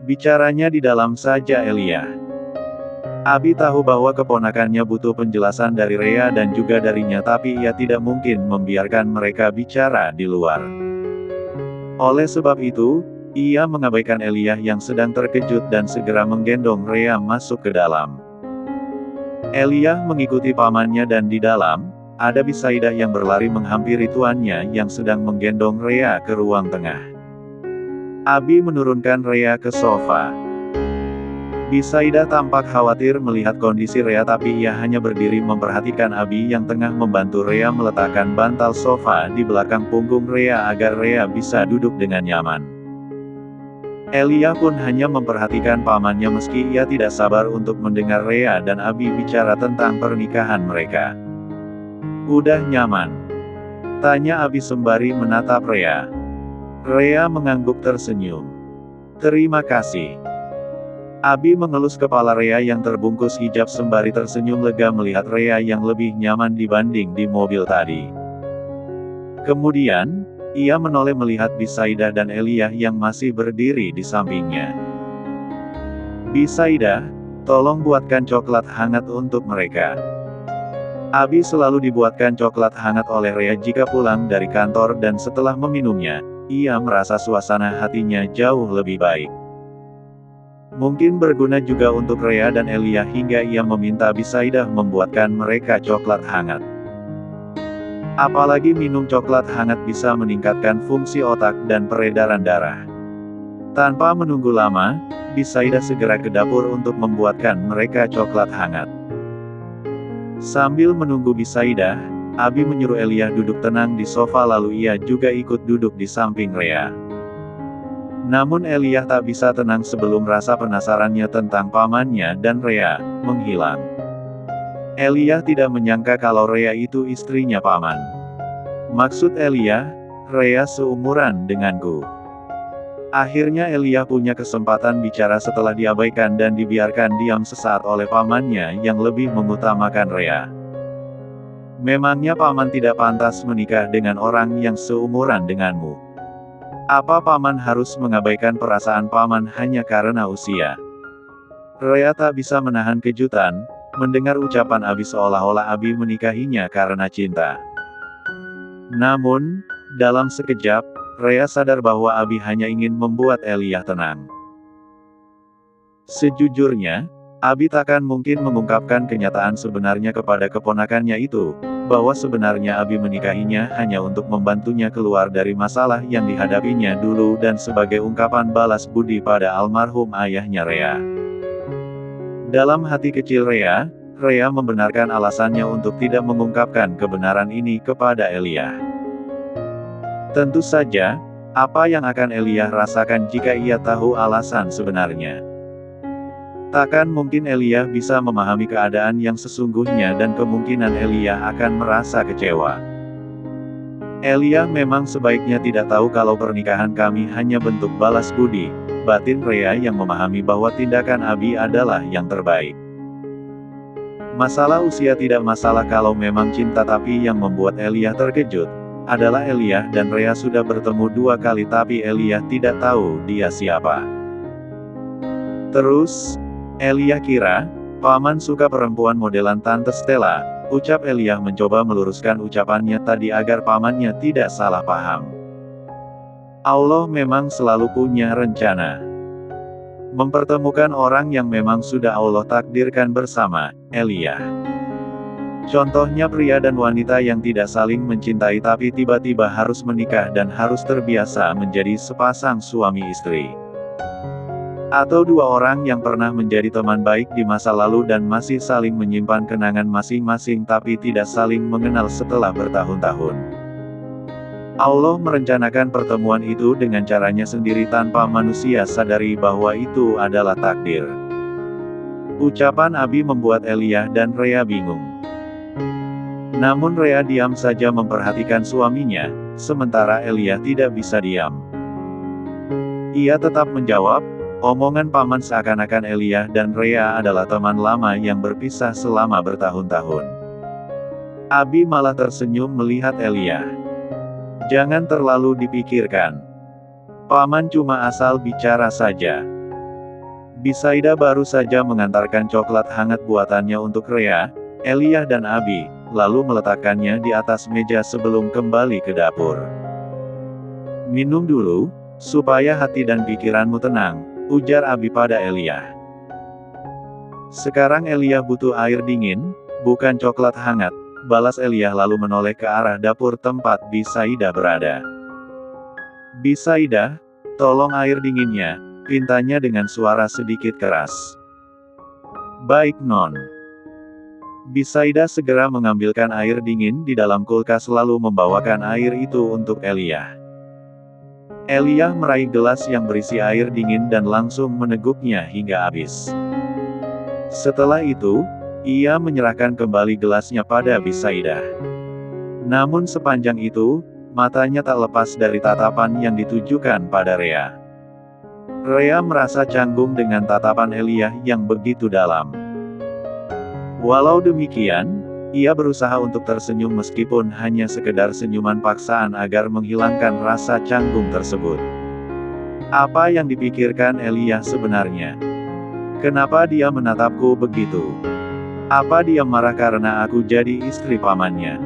Bicaranya di dalam saja Elia. Abi tahu bahwa keponakannya butuh penjelasan dari Rea dan juga darinya, tapi ia tidak mungkin membiarkan mereka bicara di luar. Oleh sebab itu, ia mengabaikan Elia yang sedang terkejut dan segera menggendong Rea masuk ke dalam. Elia mengikuti pamannya dan di dalam, ada Bisaidah yang berlari menghampiri tuannya yang sedang menggendong Rea ke ruang tengah. Abi menurunkan Rea ke sofa. Bisaidah tampak khawatir melihat kondisi Rea, tapi ia hanya berdiri memperhatikan Abi yang tengah membantu Rea meletakkan bantal sofa di belakang punggung Rea agar Rea bisa duduk dengan nyaman. Elia pun hanya memperhatikan pamannya meski ia tidak sabar untuk mendengar Rea dan Abi bicara tentang pernikahan mereka. "Udah nyaman?" tanya Abi sembari menatap Rea. Rea mengangguk tersenyum. "Terima kasih." Abi mengelus kepala Rea yang terbungkus hijab sembari tersenyum lega melihat Rea yang lebih nyaman dibanding di mobil tadi. Kemudian, ia menoleh melihat Bisaidah dan Elia yang masih berdiri di sampingnya. "Bisaidah, tolong buatkan coklat hangat untuk mereka." Abi selalu dibuatkan coklat hangat oleh Rea jika pulang dari kantor dan setelah meminumnya, ia merasa suasana hatinya jauh lebih baik. Mungkin berguna juga untuk Rea dan Elia hingga ia meminta Bisaidah membuatkan mereka coklat hangat. Apalagi minum coklat hangat bisa meningkatkan fungsi otak dan peredaran darah. Tanpa menunggu lama, Bisaidah segera ke dapur untuk membuatkan mereka coklat hangat. Sambil menunggu Bisaidah, Abi menyuruh Elia duduk tenang di sofa lalu ia juga ikut duduk di samping Rea. Namun Elia tak bisa tenang sebelum rasa penasarannya tentang pamannya dan Rea menghilang. Elia tidak menyangka kalau Rea itu istrinya paman. "Maksud Elia, Rea seumuran denganku." Akhirnya Elia punya kesempatan bicara setelah diabaikan dan dibiarkan diam sesaat oleh pamannya yang lebih mengutamakan Rea. "Memangnya paman tidak pantas menikah dengan orang yang seumuran denganmu? Apa paman harus mengabaikan perasaan paman hanya karena usia?" Rea tak bisa menahan kejutan, mendengar ucapan Abi seolah-olah Abi menikahinya karena cinta. Namun, dalam sekejap, Rea sadar bahwa Abi hanya ingin membuat Elia tenang. Sejujurnya, Abi takkan mungkin mengungkapkan kenyataan sebenarnya kepada keponakannya itu, bahwa sebenarnya Abi menikahinya hanya untuk membantunya keluar dari masalah yang dihadapinya dulu dan sebagai ungkapan balas budi pada almarhum ayahnya Rea. Dalam hati kecil Rea membenarkan alasannya untuk tidak mengungkapkan kebenaran ini kepada Elia. Tentu saja, apa yang akan Elia rasakan jika ia tahu alasan sebenarnya? Takkan mungkin Elia bisa memahami keadaan yang sesungguhnya dan kemungkinan Elia akan merasa kecewa. "Elia memang sebaiknya tidak tahu kalau pernikahan kami hanya bentuk balas budi," batin Rea yang memahami bahwa tindakan Abi adalah yang terbaik. Masalah usia tidak masalah kalau memang cinta, tapi yang membuat Elia terkejut adalah Elia dan Rea sudah bertemu 2 kali tapi Elia tidak tahu dia siapa. Terus, Elia kira, paman suka perempuan modelan Tante Stella, ucap Elia mencoba meluruskan ucapannya tadi agar pamannya tidak salah paham. Allah memang selalu punya rencana. Mempertemukan orang yang memang sudah Allah takdirkan bersama, Elia. Contohnya pria dan wanita yang tidak saling mencintai tapi tiba-tiba harus menikah dan harus terbiasa menjadi sepasang suami istri. Atau 2 orang yang pernah menjadi teman baik di masa lalu dan masih saling menyimpan kenangan masing-masing tapi tidak saling mengenal setelah bertahun-tahun. Allah merencanakan pertemuan itu dengan caranya sendiri tanpa manusia sadari bahwa itu adalah takdir. Ucapan Abi membuat Elia dan Rea bingung. Namun Rea diam saja memperhatikan suaminya, sementara Elia tidak bisa diam. Ia tetap menjawab, omongan paman seakan-akan Elia dan Rea adalah teman lama yang berpisah selama bertahun-tahun. Abi malah tersenyum melihat Elia. "Jangan terlalu dipikirkan. Paman cuma asal bicara saja. Bisaida baru saja mengantarkan coklat hangat buatannya untuk Rea, Elia dan Abi, lalu meletakkannya di atas meja sebelum kembali ke dapur. "Minum dulu, supaya hati dan pikiranmu tenang," ujar Abi pada Elia. "Sekarang Elia butuh air dingin, bukan coklat hangat," balas Elia lalu menoleh ke arah dapur tempat Bisaida berada. "Bisaida, tolong air dinginnya," pintanya dengan suara sedikit keras. "Baik Non." Bisaida segera mengambilkan air dingin di dalam kulkas lalu membawakan air itu untuk Elia. Elia meraih gelas yang berisi air dingin dan langsung meneguknya hingga habis. Setelah itu, ia menyerahkan kembali gelasnya pada Bisaida. Namun sepanjang itu, matanya tak lepas dari tatapan yang ditujukan pada Rea. Rea merasa canggung dengan tatapan Elia yang begitu dalam. Walau demikian, ia berusaha untuk tersenyum meskipun hanya sekedar senyuman paksaan agar menghilangkan rasa canggung tersebut. Apa yang dipikirkan Elia sebenarnya? Kenapa dia menatapku begitu? Apa dia marah karena aku jadi istri pamannya?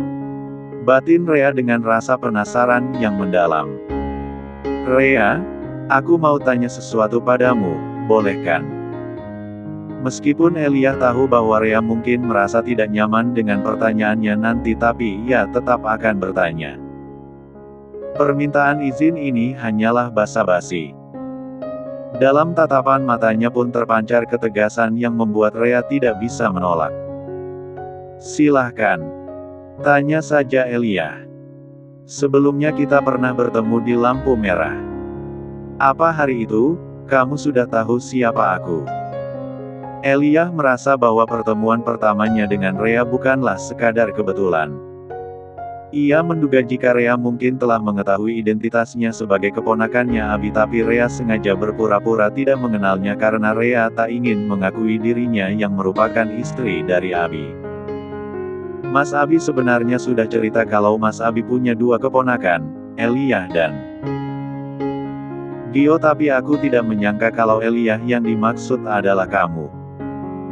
Batin Rea dengan rasa penasaran yang mendalam. "Rea, aku mau tanya sesuatu padamu, boleh kan?" Meskipun Elia tahu bahwa Rea mungkin merasa tidak nyaman dengan pertanyaannya nanti, tapi ia tetap akan bertanya. Permintaan izin ini hanyalah basa-basi. Dalam tatapan matanya pun terpancar ketegasan yang membuat Rea tidak bisa menolak. "Silahkan. Tanya saja Elia. Sebelumnya kita pernah bertemu di lampu merah. Apa hari itu, kamu sudah tahu siapa aku?" Elia merasa bahwa pertemuan pertamanya dengan Rea bukanlah sekadar kebetulan. Ia menduga jika Rea mungkin telah mengetahui identitasnya sebagai keponakannya Abi, tapi Rea sengaja berpura-pura tidak mengenalnya karena Rea tak ingin mengakui dirinya yang merupakan istri dari Abi. Mas Abi sebenarnya sudah cerita kalau Mas Abi punya dua keponakan, Elia dan Gio, tapi aku tidak menyangka kalau Elia yang dimaksud adalah kamu.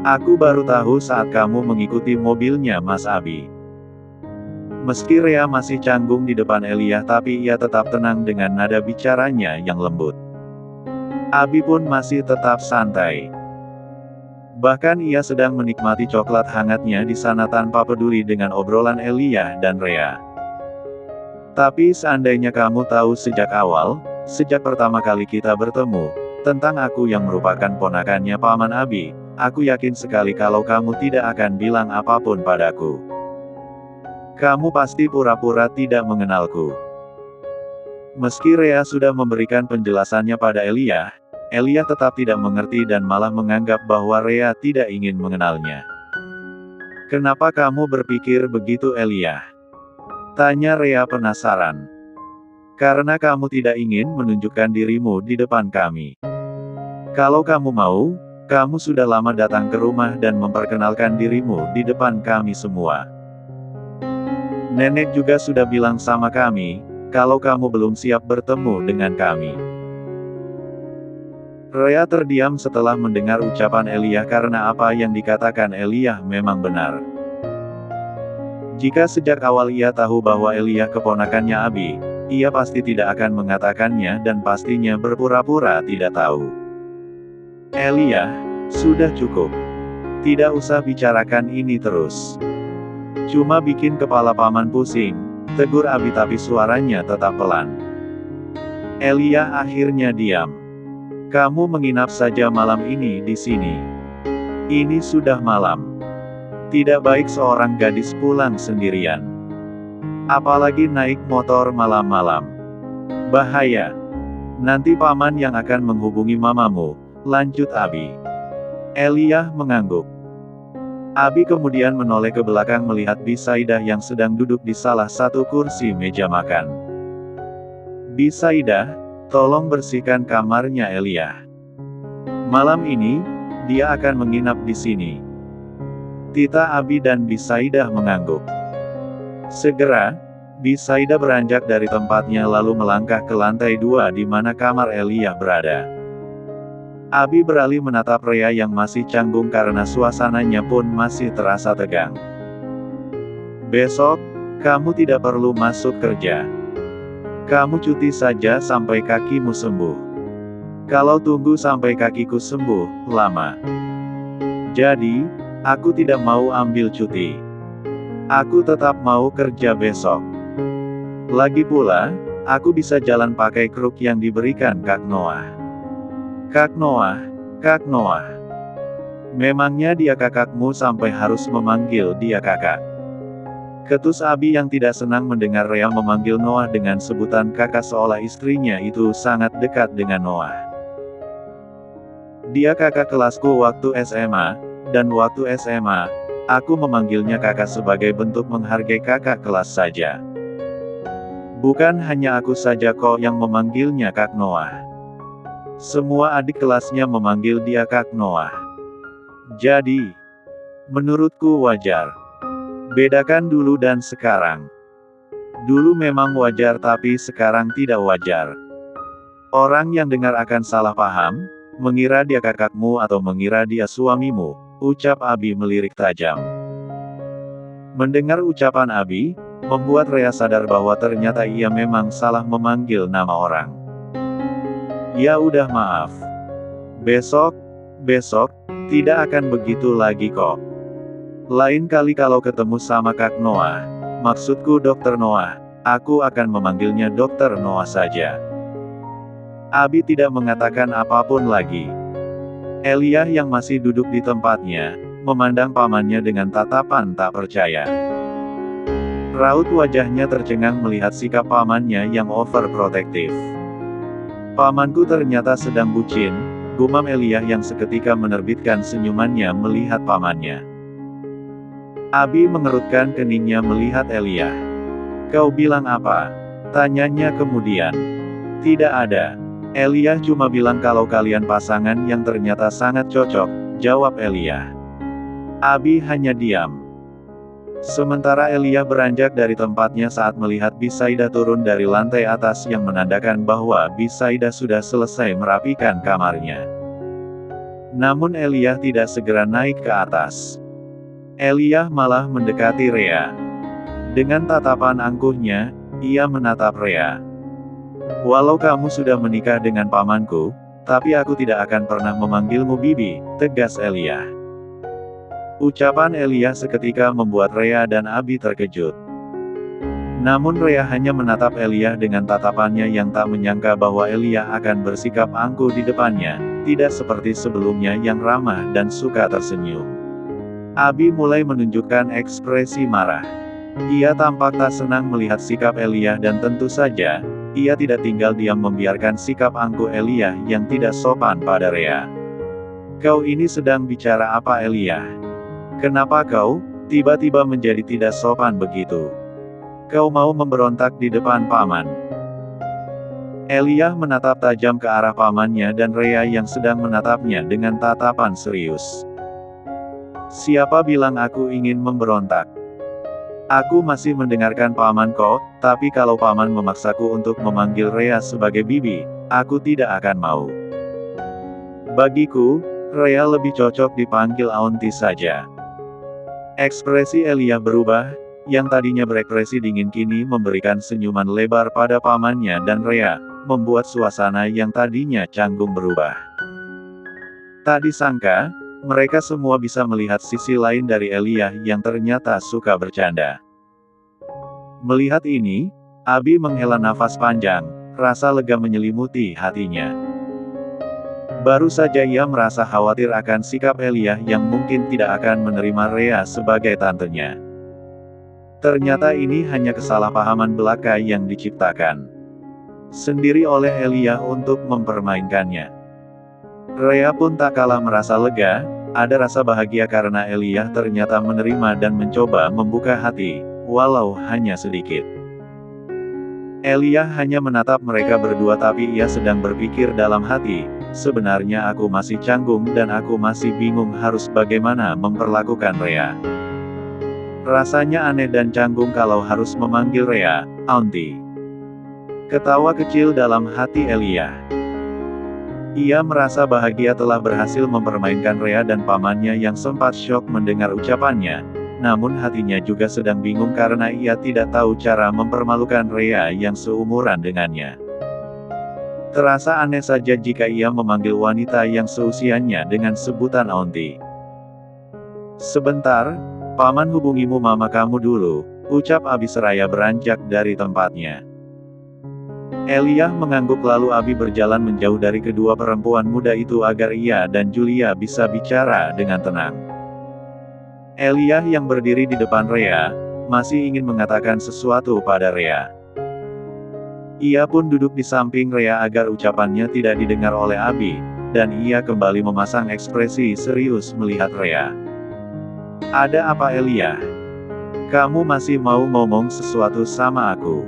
Aku baru tahu saat kamu mengikuti mobilnya Mas Abi. Meski Rea masih canggung di depan Elia, tapi ia tetap tenang dengan nada bicaranya yang lembut. Abi pun masih tetap santai. Bahkan ia sedang menikmati coklat hangatnya di sana tanpa peduli dengan obrolan Elia dan Rea. "Tapi seandainya kamu tahu sejak awal, sejak pertama kali kita bertemu, tentang aku yang merupakan ponakannya Paman Abi, aku yakin sekali kalau kamu tidak akan bilang apapun padaku. Kamu pasti pura-pura tidak mengenalku." Meski Rea sudah memberikan penjelasannya pada Elia, Elia tetap tidak mengerti dan malah menganggap bahwa Rea tidak ingin mengenalnya. "Kenapa kamu berpikir begitu Elia?" tanya Rea penasaran. "Karena kamu tidak ingin menunjukkan dirimu di depan kami. Kalau kamu mau, kamu sudah lama datang ke rumah dan memperkenalkan dirimu di depan kami semua. Nenek juga sudah bilang sama kami, kalau kamu belum siap bertemu dengan kami." Rea terdiam setelah mendengar ucapan Elia karena apa yang dikatakan Elia memang benar. Jika sejak awal ia tahu bahwa Elia keponakannya Abi, ia pasti tidak akan mengatakannya dan pastinya berpura-pura tidak tahu. "Elia, sudah cukup. Tidak usah bicarakan ini terus. Cuma bikin kepala paman pusing," tegur Abi tapi suaranya tetap pelan. Elia akhirnya diam. "Kamu menginap saja malam ini di sini. Ini sudah malam. Tidak baik seorang gadis pulang sendirian. Apalagi naik motor malam-malam. Bahaya. Nanti paman yang akan menghubungi mamamu," lanjut Abi. Elia mengangguk. Abi kemudian menoleh ke belakang melihat Bisaida yang sedang duduk di salah satu kursi meja makan. "Bisaida, tolong bersihkan kamarnya Elia. Malam ini, dia akan menginap di sini." Tita Abi dan Bisaida mengangguk. Segera, Bisaida beranjak dari tempatnya lalu melangkah ke lantai 2 di mana kamar Elia berada. Abi beralih menatap Rea yang masih canggung karena suasananya pun masih terasa tegang. Besok, kamu tidak perlu masuk kerja. Kamu cuti saja sampai kakimu sembuh. Kalau tunggu sampai kakiku sembuh, lama. Jadi, aku tidak mau ambil cuti. Aku tetap mau kerja besok. Lagi pula, aku bisa jalan pakai kruk yang diberikan Kak Noah. Kak Noah, Kak Noah. Memangnya dia kakakmu sampai harus memanggil dia kakak? Ketus Abi yang tidak senang mendengar Rea memanggil Noah dengan sebutan kakak seolah istrinya itu sangat dekat dengan Noah. Dia kakak kelasku waktu SMA, dan waktu SMA, aku memanggilnya kakak sebagai bentuk menghargai kakak kelas saja. Bukan hanya aku saja kok yang memanggilnya Kak Noah. Semua adik kelasnya memanggil dia Kak Noah. Jadi, menurutku wajar. Bedakan dulu dan sekarang. Dulu memang wajar tapi sekarang tidak wajar. Orang yang dengar akan salah paham, mengira dia kakakmu atau mengira dia suamimu, ucap Abi melirik tajam. Mendengar ucapan Abi, membuat Rea sadar bahwa ternyata ia memang salah memanggil nama orang. Ya udah maaf. Besok, tidak akan begitu lagi kok. Lain kali kalau ketemu sama Kak Noah, maksudku Dokter Noah, aku akan memanggilnya Dokter Noah saja. Abi tidak mengatakan apapun lagi. Elia yang masih duduk di tempatnya, memandang pamannya dengan tatapan tak percaya. Raut wajahnya tercengang melihat sikap pamannya yang overprotektif. Pamanku ternyata sedang bucin, gumam Elia yang seketika menerbitkan senyumannya melihat pamannya. Abi mengerutkan keningnya melihat Elia. Kau bilang apa? Tanyanya kemudian. Tidak ada. Elia cuma bilang kalau kalian pasangan yang ternyata sangat cocok, jawab Elia. Abi hanya diam. Sementara Elia beranjak dari tempatnya saat melihat Bisaida turun dari lantai atas yang menandakan bahwa Bisaida sudah selesai merapikan kamarnya. Namun Elia tidak segera naik ke atas. Elia malah mendekati Rea. Dengan tatapan angkuhnya, ia menatap Rea. Walau kamu sudah menikah dengan pamanku, tapi aku tidak akan pernah memanggilmu Bibi, tegas Elia. Ucapan Elia seketika membuat Rea dan Abi terkejut. Namun Rea hanya menatap Elia dengan tatapannya yang tak menyangka bahwa Elia akan bersikap angkuh di depannya, tidak seperti sebelumnya yang ramah dan suka tersenyum. Abi mulai menunjukkan ekspresi marah. Ia tampak tak senang melihat sikap Elia dan tentu saja, ia tidak tinggal diam membiarkan sikap angkuh Elia yang tidak sopan pada Rea. Kau ini sedang bicara apa Elia? Kenapa kau, tiba-tiba menjadi tidak sopan begitu? Kau mau memberontak di depan paman? Elia menatap tajam ke arah pamannya dan Rea yang sedang menatapnya dengan tatapan serius. Siapa bilang aku ingin memberontak? Aku masih mendengarkan paman kok, tapi kalau paman memaksaku untuk memanggil Rea sebagai bibi, aku tidak akan mau. Bagiku, Rea lebih cocok dipanggil Aunty saja. Ekspresi Elia berubah, yang tadinya berekspresi dingin kini memberikan senyuman lebar pada pamannya dan Rea, membuat suasana yang tadinya canggung berubah. Tak disangka, mereka semua bisa melihat sisi lain dari Elia yang ternyata suka bercanda. Melihat ini, Abi menghela nafas panjang, rasa lega menyelimuti hatinya. Baru saja ia merasa khawatir akan sikap Elia yang mungkin tidak akan menerima Rea sebagai tantenya. Ternyata ini hanya kesalahpahaman belaka yang diciptakan sendiri oleh Elia untuk mempermainkannya. Rea pun tak kalah merasa lega, ada rasa bahagia karena Elia ternyata menerima dan mencoba membuka hati, walau hanya sedikit. Elia hanya menatap mereka berdua tapi ia sedang berpikir dalam hati, sebenarnya aku masih canggung dan aku masih bingung harus bagaimana memperlakukan Rea. Rasanya aneh dan canggung kalau harus memanggil Rea, Aunty. Ketawa kecil dalam hati Elia. Ia merasa bahagia telah berhasil mempermainkan Rea dan pamannya yang sempat syok mendengar ucapannya. Namun hatinya juga sedang bingung karena ia tidak tahu cara mempermalukan Rea yang seumuran dengannya. Terasa aneh saja jika ia memanggil wanita yang seusianya dengan sebutan aunty. Sebentar, paman hubungimu mama kamu dulu, ucap Abi seraya beranjak dari tempatnya. Elijah mengangguk lalu Abi berjalan menjauh dari kedua perempuan muda itu agar ia dan Julia bisa bicara dengan tenang. Elijah yang berdiri di depan Rea, masih ingin mengatakan sesuatu pada Rea. Ia pun duduk di samping Rea agar ucapannya tidak didengar oleh Abi, dan ia kembali memasang ekspresi serius melihat Rea. Ada apa Elijah? Kamu masih mau ngomong sesuatu sama aku?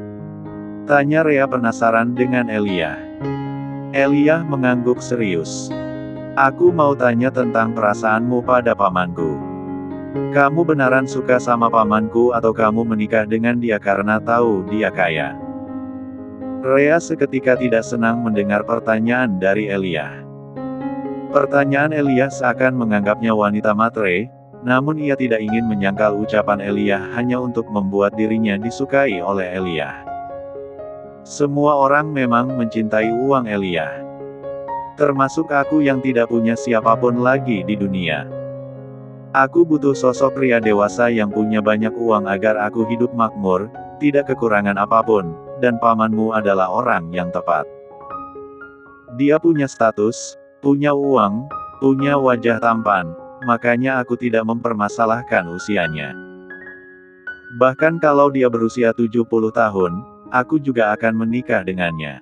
Tanya Rea penasaran dengan Elijah. Elijah mengangguk serius. Aku mau tanya tentang perasaanmu pada pamanku. Kamu benaran suka sama pamanku atau kamu menikah dengan dia karena tahu dia kaya? Rea seketika tidak senang mendengar pertanyaan dari Elijah. Pertanyaan Elijah seakan menganggapnya wanita matre, namun ia tidak ingin menyangkal ucapan Elijah hanya untuk membuat dirinya disukai oleh Elijah. Semua orang memang mencintai uang Elijah. Termasuk aku yang tidak punya siapapun lagi di dunia. Aku butuh sosok pria dewasa yang punya banyak uang agar aku hidup makmur, tidak kekurangan apapun, dan pamanmu adalah orang yang tepat. Dia punya status, punya uang, punya wajah tampan, makanya aku tidak mempermasalahkan usianya. Bahkan kalau dia berusia 70 tahun, aku juga akan menikah dengannya.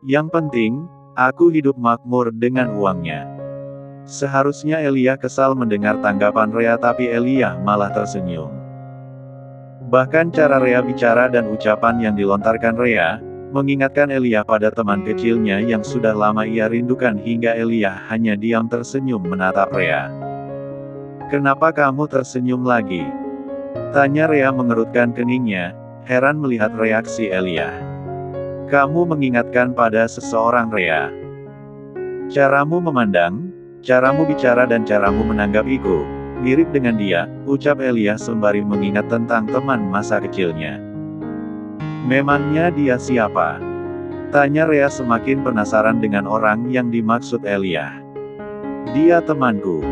Yang penting, aku hidup makmur dengan uangnya. Seharusnya Elijah kesal mendengar tanggapan Rea tapi Elijah malah tersenyum. Bahkan cara Rea bicara dan ucapan yang dilontarkan Rea, mengingatkan Elijah pada teman kecilnya yang sudah lama ia rindukan hingga Elijah hanya diam tersenyum menatap Rea. Kenapa kamu tersenyum lagi? Tanya Rea mengerutkan keningnya, heran melihat reaksi Elijah. Kamu mengingatkan pada seseorang Rea. Caramu memandang, caramu bicara dan caramu menanggapiku, mirip dengan dia, ucap Elijah sembari mengingat tentang teman masa kecilnya. Memangnya dia siapa? Tanya Rea semakin penasaran dengan orang yang dimaksud Elijah. Dia temanku.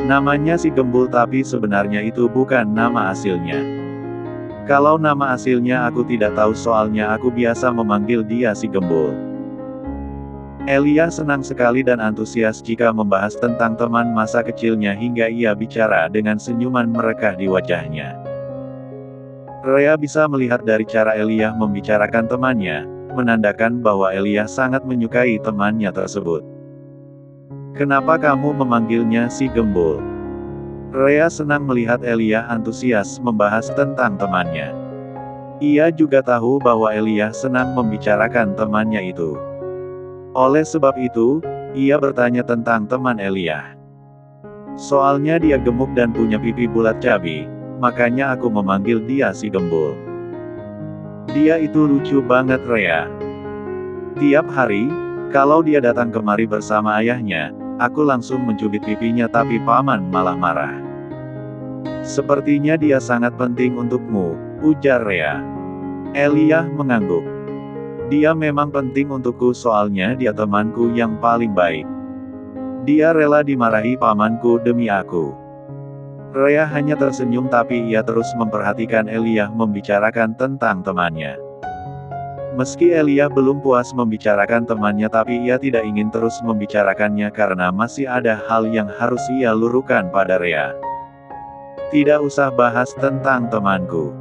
Namanya si Gembul tapi sebenarnya itu bukan nama aslinya. Kalau nama aslinya aku tidak tahu soalnya aku biasa memanggil dia si Gembul. Elijah senang sekali dan antusias jika membahas tentang teman masa kecilnya hingga ia bicara dengan senyuman merekah di wajahnya. Rea bisa melihat dari cara Elijah membicarakan temannya, menandakan bahwa Elijah sangat menyukai temannya tersebut. Kenapa kamu memanggilnya si Gembul? Rea senang melihat Elijah antusias membahas tentang temannya. Ia juga tahu bahwa Elijah senang membicarakan temannya itu. Oleh sebab itu, ia bertanya tentang teman Elijah. Soalnya dia gemuk dan punya pipi bulat cabi, makanya aku memanggil dia si Gembul. Dia itu lucu banget Rea. Tiap hari, kalau dia datang kemari bersama ayahnya, aku langsung mencubit pipinya tapi paman malah marah. Sepertinya dia sangat penting untukmu, ujar Rea. Elijah mengangguk. Dia memang penting untukku soalnya dia temanku yang paling baik. Dia rela dimarahi pamanku demi aku. Rea hanya tersenyum tapi ia terus memperhatikan Elijah membicarakan tentang temannya. Meski Elijah belum puas membicarakan temannya tapi ia tidak ingin terus membicarakannya karena masih ada hal yang harus ia luruhkan pada Rea. Tidak usah bahas tentang temanku.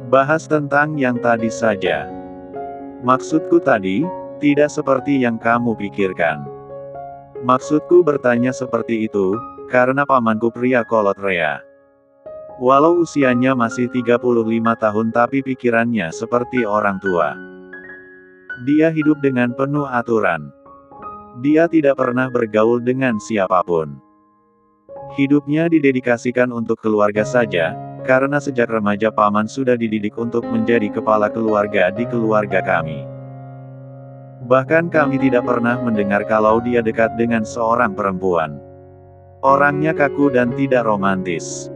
Bahas tentang yang tadi saja. Maksudku tadi, tidak seperti yang kamu pikirkan. Maksudku bertanya seperti itu, karena pamanku pria kolot Rea. Walau usianya masih 35 tahun tapi pikirannya seperti orang tua. Dia hidup dengan penuh aturan. Dia tidak pernah bergaul dengan siapapun. Hidupnya didedikasikan untuk keluarga saja, karena sejak remaja paman sudah dididik untuk menjadi kepala keluarga di keluarga kami. Bahkan kami tidak pernah mendengar kalau dia dekat dengan seorang perempuan. Orangnya kaku dan tidak romantis.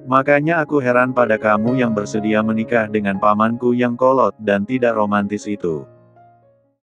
Makanya aku heran pada kamu yang bersedia menikah dengan pamanku yang kolot dan tidak romantis itu.